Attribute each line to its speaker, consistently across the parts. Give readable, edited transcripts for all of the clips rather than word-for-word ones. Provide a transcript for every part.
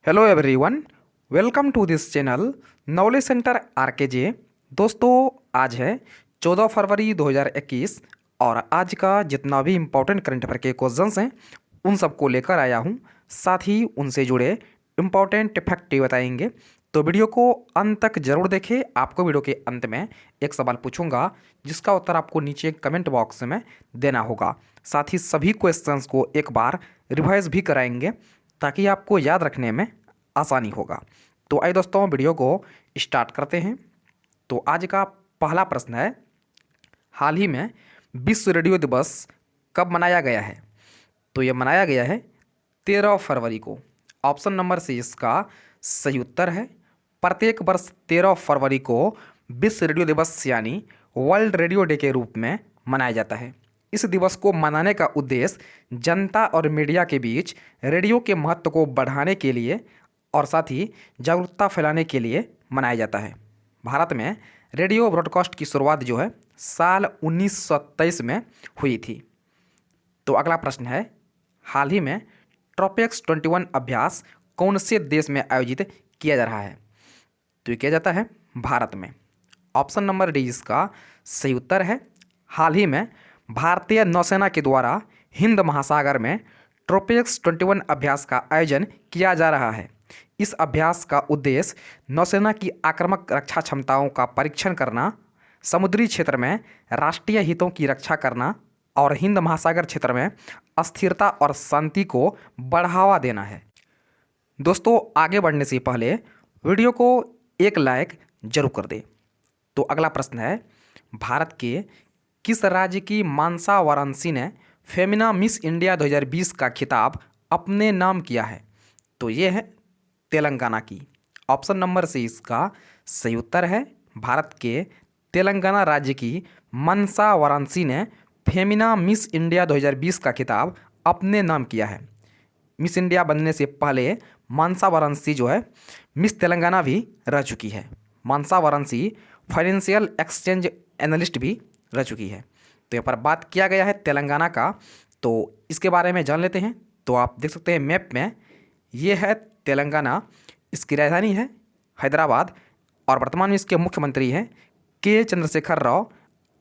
Speaker 1: Hello everyone, welcome to this channel knowledge centre RKJ. दोस्तों, आज है 14 फरवरी 2021 और आज का जितना भी इम्पोर्टेंट करंट अफेयर के क्वेश्चंस हैं उन सबको लेकर आया हूं। साथ ही उनसे जुड़े इम्पोर्टेंट फैक्ट बताएंगे, तो वीडियो को अंत तक जरूर देखें। आपको वीडियो के अंत में एक सवाल पूछूंगा जिसका उत्तर आपको नीचे कमेंट बॉक्स में देना होगा। साथ ही सभी क्वेश्चंस को एक बार रिवाइज भी कराएंगे ताकि आपको याद रखने में आसानी होगा। तो आइए दोस्तों, वीडियो को स्टार्ट करते हैं। तो आज का पहला प्रश्न है, हाल ही में विश्व रेडियो दिवस कब मनाया गया है? तो यह मनाया गया है 13 फरवरी को। ऑप्शन नंबर से इसका सही उत्तर है, प्रत्येक वर्ष 13 फरवरी को विश्व रेडियो दिवस यानी वर्ल्ड रेडियो डे के रूप में मनाया जाता है। इस दिवस को मनाने का उद्देश्य जनता और मीडिया के बीच रेडियो के महत्व को बढ़ाने के लिए और साथ ही जागरूकता फैलाने के लिए मनाया जाता है। भारत में रेडियो ब्रॉडकास्ट की शुरुआत जो है साल 1923 में हुई थी। तो अगला प्रश्न है, हाल ही में ट्रोपेक्स 21 अभ्यास कौन से देश में आयोजित किया जा रहा है? तो ये किया जाता है भारत में। ऑप्शन नंबर डी इसका सही उत्तर है। हाल ही में भारतीय नौसेना के द्वारा हिंद महासागर में ट्रोपेक्स 21 अभ्यास का आयोजन किया जा रहा है। इस अभ्यास का उद्देश्य नौसेना की आक्रामक रक्षा क्षमताओं का परीक्षण करना, समुद्री क्षेत्र में राष्ट्रीय हितों की रक्षा करना और हिंद महासागर क्षेत्र में अस्थिरता और शांति को बढ़ावा देना है। दोस्तों, आगे बढ़ने से पहले वीडियो को एक लाइक जरूर कर दें। तो अगला प्रश्न है, भारत के किस राज्य की मानसा वाराणसी ने फेमिना मिस इंडिया 2020 का खिताब अपने नाम किया है? तो ये है तेलंगाना की। ऑप्शन नंबर से इसका सही उत्तर है, भारत के तेलंगाना राज्य की मानसा वाराणसी ने फेमिना मिस इंडिया 2020 का खिताब अपने नाम किया है। मिस इंडिया बनने से पहले मानसा वाराणसी जो है मिस तेलंगाना भी रह चुकी है। मानसा वाराणसी फाइनेंशियल एक्सचेंज एनालिस्ट भी रह चुकी है। तो यहाँ पर बात किया गया है तेलंगाना का, तो इसके बारे में जान लेते हैं। तो आप देख सकते हैं मैप में, ये है तेलंगाना, इसकी राजधानी है हैदराबाद और वर्तमान में इसके मुख्यमंत्री हैं के चंद्रशेखर राव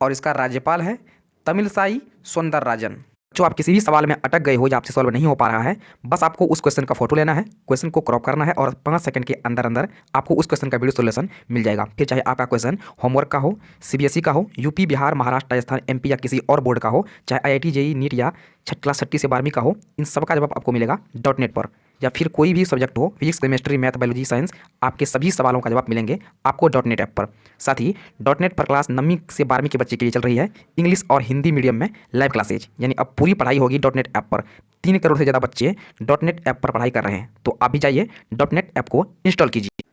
Speaker 1: और इसका राज्यपाल है तमिलसाई सौंदरराजन। जो आप किसी भी सवाल में अटक गए हो या आपसे सॉल्व नहीं हो पा रहा है, बस आपको उस क्वेश्चन का फोटो लेना है, क्वेश्चन को क्रॉप करना है और 5 सेकंड के अंदर अंदर आपको उस क्वेश्चन का वीडियो सोल्यूशन मिल जाएगा। फिर चाहे आपका क्वेश्चन होमवर्क का हो, सीबीएसई का हो, यूपी, बिहार, महाराष्ट्र, राजस्थान, एमपी या किसी और बोर्ड का हो, चाहे आईआईटी, जेईई, नीट या क्लास 6 से 12वीं का हो, इन सब का जवाब आपको मिलेगा .NET पर। या फिर कोई भी सब्जेक्ट हो, physics, chemistry, math, biology, science, आपके सभी सवालों का जवाब मिलेंगे आपको .NET ऐप पर। साथ ही .NET पर क्लास 9वीं से 12वीं के बच्चे के लिए चल रही है इंग्लिश और हिंदी मीडियम में लाइव क्लासेज, यानी अब पूरी पढ़ाई होगी .NET ऐप पर। 3 करोड़ से ज़्यादा बच्चे .NET ऐप पर पढ़ाई कर रहे हैं, तो आप भी जाइए .NET ऐप को इंस्टॉल कीजिए।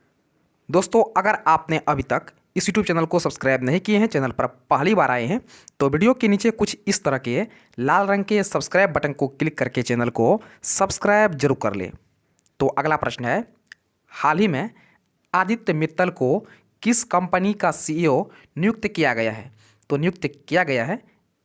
Speaker 1: दोस्तों, अगर आपने अभी तक इस YouTube चैनल को सब्सक्राइब नहीं किए हैं, चैनल पर पहली बार आए हैं, तो वीडियो के नीचे कुछ इस तरह के लाल रंग के सब्सक्राइब बटन को क्लिक करके चैनल को सब्सक्राइब जरूर कर ले। तो अगला प्रश्न है, हाल ही में आदित्य मित्तल को किस कंपनी का CEO नियुक्त किया गया है? तो नियुक्त किया गया है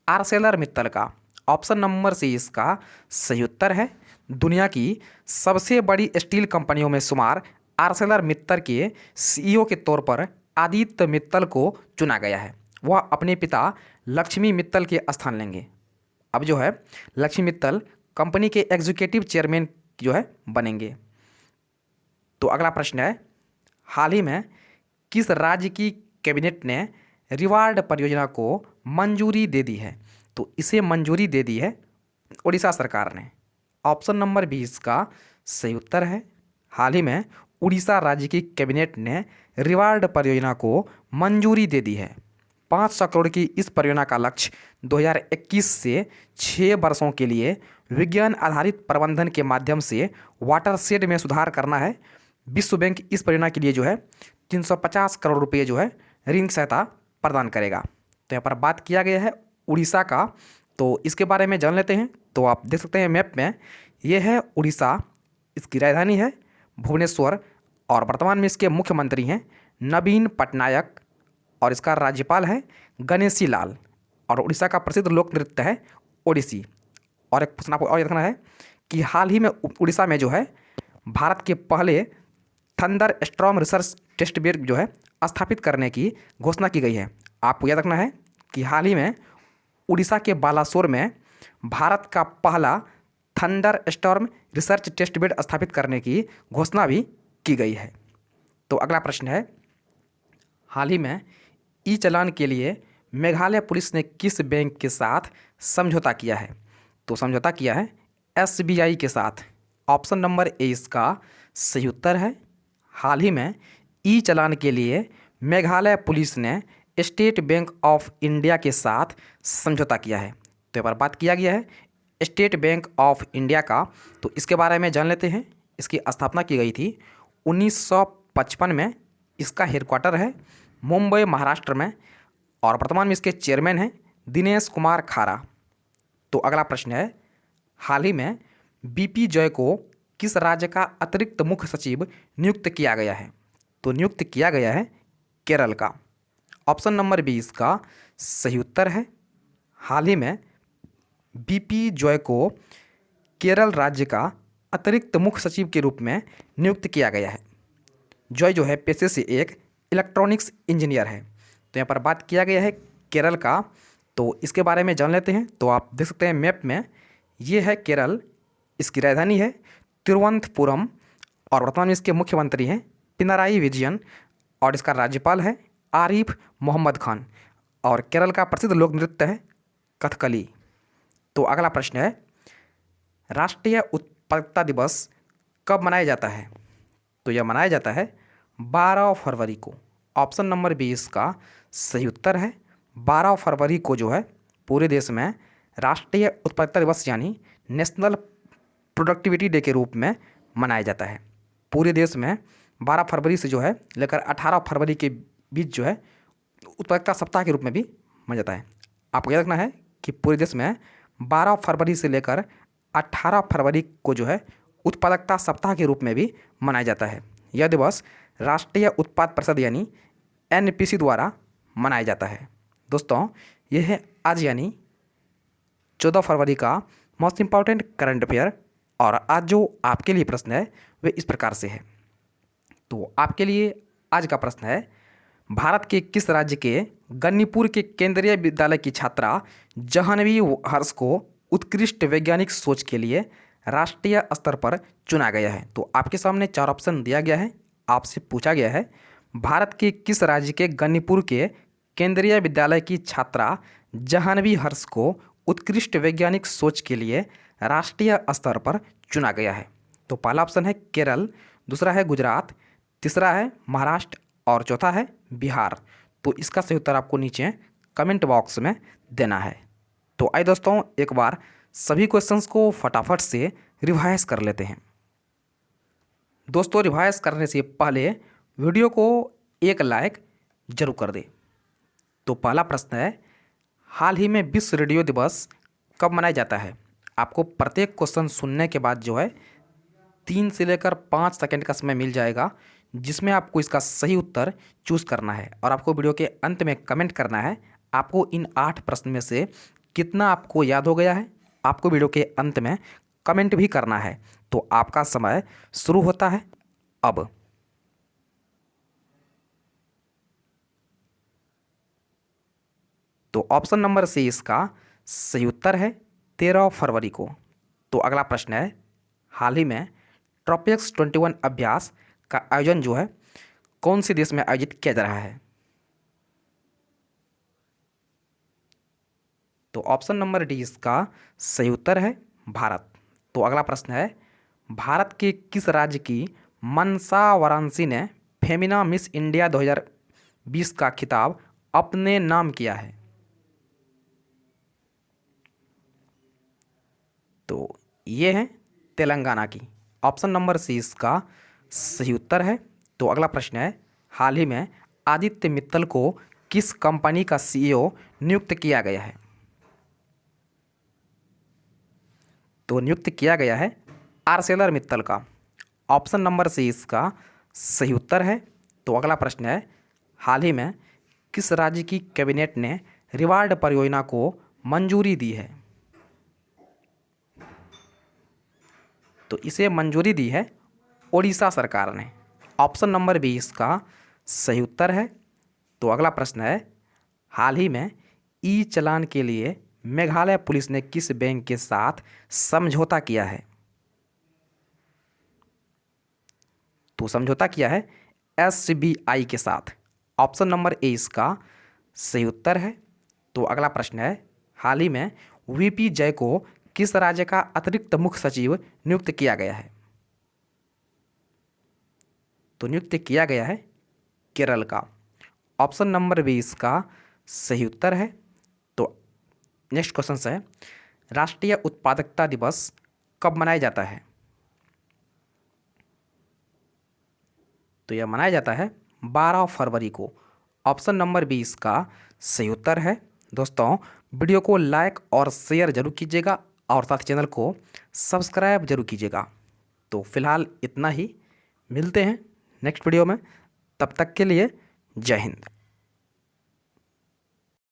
Speaker 1: आर्सेलर मित्तल का। ऑप्शन नंबर से इसका सही उत्तर है, दुनिया की सबसे बड़ी स्टील कंपनियों में शुमार आर्सेलर मित्तल के CEO के तौर पर आदित्य मित्तल को चुना गया है। वह अपने पिता लक्ष्मी मित्तल के स्थान लेंगे। अब जो है लक्ष्मी मित्तल कंपनी के एग्जीक्यूटिव चेयरमैन जो है बनेंगे। तो अगला प्रश्न है, हाल ही में किस राज्य की कैबिनेट ने रिवार्ड परियोजना को मंजूरी दे दी है? तो इसे मंजूरी दे दी है उड़ीसा सरकार ने। ऑप्शन नंबर 20 का सही उत्तर है, हाल ही में उड़ीसा राज्य की कैबिनेट ने रिवार्ड परियोजना को मंजूरी दे दी है। 500 करोड़ की इस परियोजना का लक्ष्य 2021 से 6 वर्षों के लिए विज्ञान आधारित प्रबंधन के माध्यम से वाटरशेड में सुधार करना है। विश्व बैंक इस परियोजना के लिए जो है 350 करोड़ रुपये जो है ऋण सहायता प्रदान करेगा। तो यहाँ पर बात किया गया है उड़ीसा का, तो इसके बारे में जान लेते हैं। तो आप देख सकते हैं मैप में, ये है उड़ीसा, इसकी राजधानी है भुवनेश्वर और वर्तमान में इसके मुख्यमंत्री हैं नवीन पटनायक और इसका राज्यपाल है गणेशी लाल और उड़ीसा का प्रसिद्ध लोक नृत्य है ओडिसी। और एक प्रश्न आपको और रखना है कि हाल ही में उड़ीसा में जो है भारत के पहले thunder storm research test bed जो है स्थापित करने की घोषणा की गई है। आपको याद रखना है कि हाल ही में उड़ीसा के बालासोर में भारत का पहला thunder storm research test bed स्थापित करने की घोषणा भी की गई है। तो अगला प्रश्न है, हाल ही में ई चालान के लिए मेघालय पुलिस ने किस बैंक के साथ समझौता किया है? तो समझौता किया है एसबीआई के साथ। ऑप्शन नंबर ए इसका सही उत्तर है। हाल ही में ई चालान के लिए मेघालय पुलिस ने स्टेट बैंक ऑफ इंडिया के साथ समझौता किया है। तो यहाँ पर बात किया गया है स्टेट बैंक ऑफ इंडिया का। तो इसके बारे में जान लेते हैं। इसकी स्थापना की गई थी 1955 में। इसका हेडक्वार्टर है मुंबई महाराष्ट्र में और वर्तमान में इसके चेयरमैन हैं दिनेश कुमार खारा। तो अगला प्रश्न है, हाल ही में बीपी जॉय को किस राज्य का अतिरिक्त मुख्य सचिव नियुक्त किया गया है? तो नियुक्त किया गया है केरल का। ऑप्शन नंबर बी इसका सही उत्तर है। हाल ही में बीपी जॉय को केरल राज्य का अतिरिक्त मुख्य सचिव के रूप में नियुक्त किया गया है। जॉय जो है पेशे से एक इलेक्ट्रॉनिक्स इंजीनियर है। तो यहाँ पर बात किया गया है केरल का। तो इसके बारे में जान लेते हैं। तो आप देख सकते हैं मैप में, ये है केरल। इसकी राजधानी है तिरुवनंतपुरम और वर्तमान में इसके मुख्यमंत्री हैं पिनाराई विजयन और इसका राज्यपाल है आरिफ मोहम्मद खान और केरल का प्रसिद्ध लोक नृत्य है कथकली। तो अगला प्रश्न है, राष्ट्रीय उत्पादकता दिवस कब मनाया जाता है? तो यह मनाया जाता है 12 फरवरी को। ऑप्शन नंबर बी इसका सही उत्तर है। 12 फरवरी को जो है पूरे देश में राष्ट्रीय उत्पादकता दिवस यानी नेशनल प्रोडक्टिविटी डे के रूप में मनाया जाता है। पूरे देश में 12 फरवरी से जो है लेकर 18 फरवरी के बीच जो है उत्पादकता सप्ताह के रूप में भी मनाया जाता है। आपको याद रखना है कि पूरे देश में 12 फरवरी से लेकर 18 फरवरी को जो है उत्पादकता सप्ताह के रूप में भी मनाया जाता है। यह दिवस राष्ट्रीय उत्पाद परिषद यानी एनपीसी द्वारा मनाया जाता है। दोस्तों, यह है आज यानी 14 फरवरी का मोस्ट इम्पॉर्टेंट करंट अफेयर। और आज जो आपके लिए प्रश्न है वे इस प्रकार से है। तो आपके लिए आज का प्रश्न है, भारत के किस राज्य के गन्नीपुर के केंद्रीय विद्यालय की छात्रा जाह्नवी हर्ष को उत्कृष्ट वैज्ञानिक सोच के लिए राष्ट्रीय स्तर पर चुना गया है? तो आपके सामने 4 ऑप्शन दिया गया है। आपसे पूछा गया है, भारत के किस राज्य के गन्नीपुर के केंद्रीय विद्यालय की छात्रा जाह्नवी हर्ष को उत्कृष्ट वैज्ञानिक सोच के लिए राष्ट्रीय स्तर पर चुना गया है? तो पहला ऑप्शन है केरल, दूसरा है गुजरात, तीसरा है महाराष्ट्र और चौथा है बिहार। तो इसका सही उत्तर आपको नीचे कमेंट बॉक्स में देना है। तो आइए दोस्तों, एक बार सभी क्वेश्चंस को फटाफट से रिवाइज कर लेते हैं। दोस्तों, रिवाइज करने से पहले वीडियो को एक लाइक जरूर कर दें। तो पहला प्रश्न है, हाल ही में विश्व रेडियो दिवस कब मनाया जाता है? आपको प्रत्येक क्वेश्चन सुनने के बाद जो है 3 से लेकर 5 सेकंड का समय मिल जाएगा, जिसमें आपको इसका सही उत्तर चूज़ करना है और आपको वीडियो के अंत में कमेंट करना है आपको इन 8 प्रश्न में से कितना आपको याद हो गया है। आपको वीडियो के अंत में कमेंट भी करना है। तो आपका समय शुरू होता है अब। तो ऑप्शन नंबर सी इसका सही उत्तर है 13 फरवरी को। तो अगला प्रश्न है, हाल ही में ट्रॉपिक्स 21 अभ्यास का आयोजन जो है कौन से देश में आयोजित किया जा रहा है? तो ऑप्शन नंबर डी इसका सही उत्तर है भारत। तो अगला प्रश्न है, भारत के किस राज्य की मनसा वाराणसी ने फेमिना मिस इंडिया 2020 का खिताब अपने नाम किया है? तो ये है तेलंगाना की। ऑप्शन नंबर सी इसका सही उत्तर है। तो अगला प्रश्न है, हाल ही में आदित्य मित्तल को किस कंपनी का सीईओ नियुक्त किया गया है? तो नियुक्त किया गया है आर्सेलर मित्तल का। ऑप्शन नंबर सी इसका सही उत्तर है। तो अगला प्रश्न है, हाल ही में किस राज्य की कैबिनेट ने रिवार्ड परियोजना को मंजूरी दी है? तो इसे मंजूरी दी है ओडिशा सरकार ने। ऑप्शन नंबर बी इसका सही उत्तर है। तो अगला प्रश्न है, हाल ही में ई चालान के लिए मेघालय पुलिस ने किस बैंक के साथ समझौता किया है? तो समझौता किया है SBI के साथ। ऑप्शन नंबर ए इसका सही उत्तर है। तो अगला प्रश्न है, हाल ही में VP जय को किस राज्य का अतिरिक्त मुख्य सचिव नियुक्त किया गया है? तो नियुक्त किया गया है केरल का। ऑप्शन नंबर बी इसका सही उत्तर है। तो नेक्स्ट क्वेश्चन है, राष्ट्रीय उत्पादकता दिवस कब मनाया जाता है? तो यह मनाया जाता है 12 फरवरी को। ऑप्शन नंबर बी इसका सही उत्तर है। दोस्तों, वीडियो को लाइक और शेयर जरूर कीजिएगा और साथ चैनल को सब्सक्राइब जरूर कीजिएगा। तो फिलहाल इतना ही, मिलते हैं नेक्स्ट वीडियो में। तब तक के लिए जय हिंद।